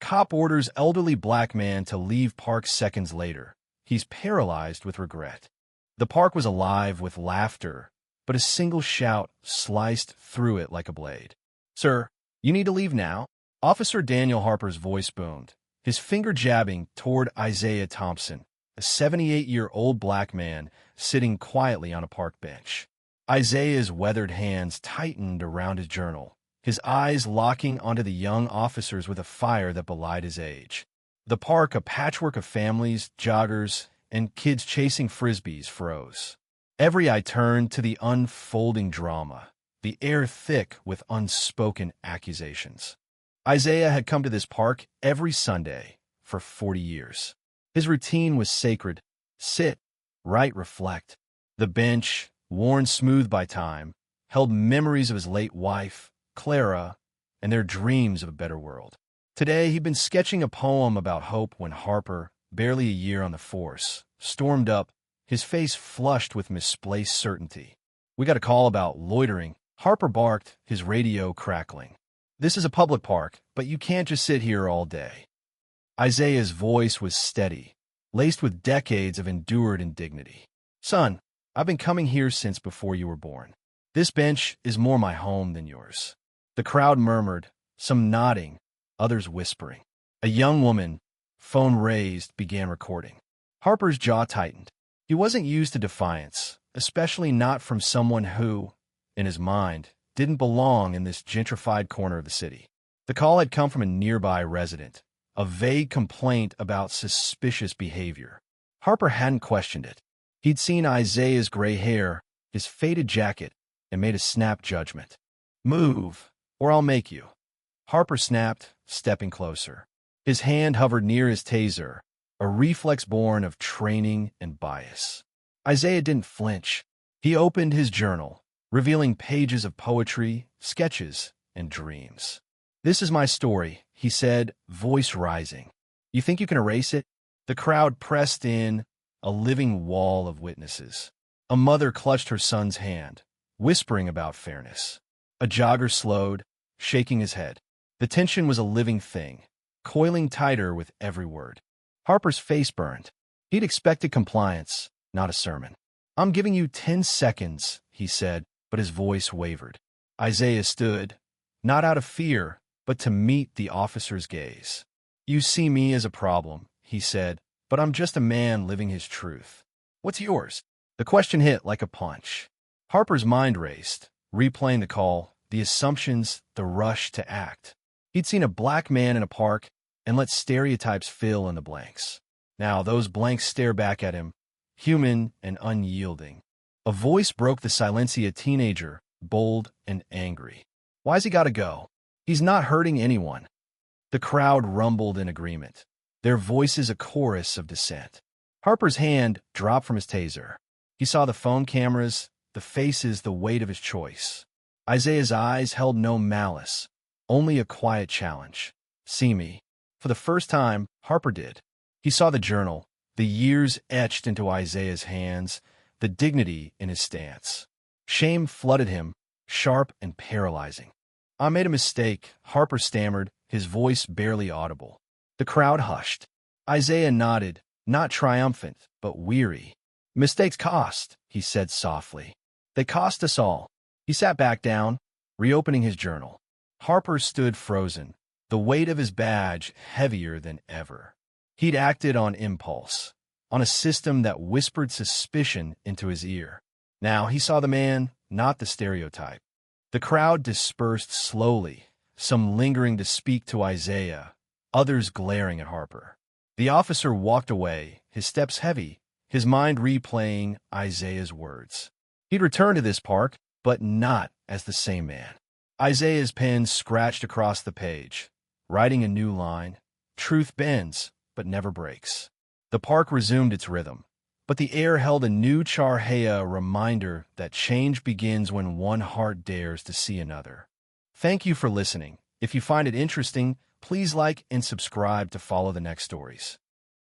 Cop orders elderly black man to leave park seconds later. He's paralyzed with regret. The park was alive with laughter, but a single shout sliced through it like a blade. "Sir, you need to leave now." Officer Daniel Harper's voice boomed, his finger jabbing toward Isaiah Thompson, a 78-year-old black man sitting quietly on a park bench. Isaiah's weathered hands tightened around his journal, his eyes locking onto the young officers with a fire that belied his age. The park, a patchwork of families, joggers, and kids chasing frisbees, froze. Every eye turned to the unfolding drama, the air thick with unspoken accusations. Isaiah had come to this park every Sunday for 40 years. His routine was sacred: sit, write, reflect. The bench, worn smooth by time, held memories of his late wife, Clara, and their dreams of a better world. Today, he'd been sketching a poem about hope when Harper, barely a year on the force, stormed up, his face flushed with misplaced certainty. "We got a call about loitering," Harper barked, his radio crackling. "This is a public park, but you can't just sit here all day." Isaiah's voice was steady, laced with decades of endured indignity. "Son, I've been coming here since before you were born. This bench is more my home than yours." The crowd murmured, some nodding, others whispering. A young woman, phone raised, began recording. Harper's jaw tightened. He wasn't used to defiance, especially not from someone who, in his mind, didn't belong in this gentrified corner of the city. The call had come from a nearby resident, a vague complaint about suspicious behavior. Harper hadn't questioned it. He'd seen Isaiah's gray hair, his faded jacket, and made a snap judgment. "Move, or I'll make you." Harper snapped, stepping closer. His hand hovered near his taser, a reflex born of training and bias. Isaiah didn't flinch. He opened his journal, revealing pages of poetry, sketches, and dreams. "This is my story," he said, voice rising. "You think you can erase it?" The crowd pressed in, a living wall of witnesses. A mother clutched her son's hand, whispering about fairness. A jogger slowed, shaking his head. The tension was a living thing, coiling tighter with every word. Harper's face burned. He'd expected compliance, not a sermon. "I'm giving you 10 seconds, he said, but his voice wavered. Isaiah stood, not out of fear, but to meet the officer's gaze. "You see me as a problem," he said, "but I'm just a man living his truth. What's yours?" The question hit like a punch. Harper's mind raced, replaying the call, the assumptions, the rush to act. He'd seen a black man in a park and let stereotypes fill in the blanks. Now those blanks stare back at him, human and unyielding. A voice broke the silence, a teenager, bold and angry. "Why's he gotta go? He's not hurting anyone." The crowd rumbled in agreement, their voices a chorus of dissent. Harper's hand dropped from his taser. He saw the phone cameras, the faces, the weight of his choice. Isaiah's eyes held no malice, only a quiet challenge. "See me." For the first time, Harper did. He saw the journal, the years etched into Isaiah's hands, the dignity in his stance. Shame flooded him, sharp and paralyzing. "I made a mistake," Harper stammered, his voice barely audible. The crowd hushed. Isaiah nodded, not triumphant, but weary. "Mistakes cost," he said softly. "They cost us all." He sat back down, reopening his journal. Harper stood frozen, the weight of his badge heavier than ever. He'd acted on impulse, on a system that whispered suspicion into his ear. Now he saw the man, not the stereotype. The crowd dispersed slowly, some lingering to speak to Isaiah, others glaring at Harper. The officer walked away, his steps heavy, his mind replaying Isaiah's words. He'd return to this park, but not as the same man. Isaiah's pen scratched across the page, writing a new line. Truth bends, but never breaks. The park resumed its rhythm, but the air held a new charheya, a reminder that change begins when one heart dares to see another. Thank you for listening. If you find it interesting, please like and subscribe to follow the next stories.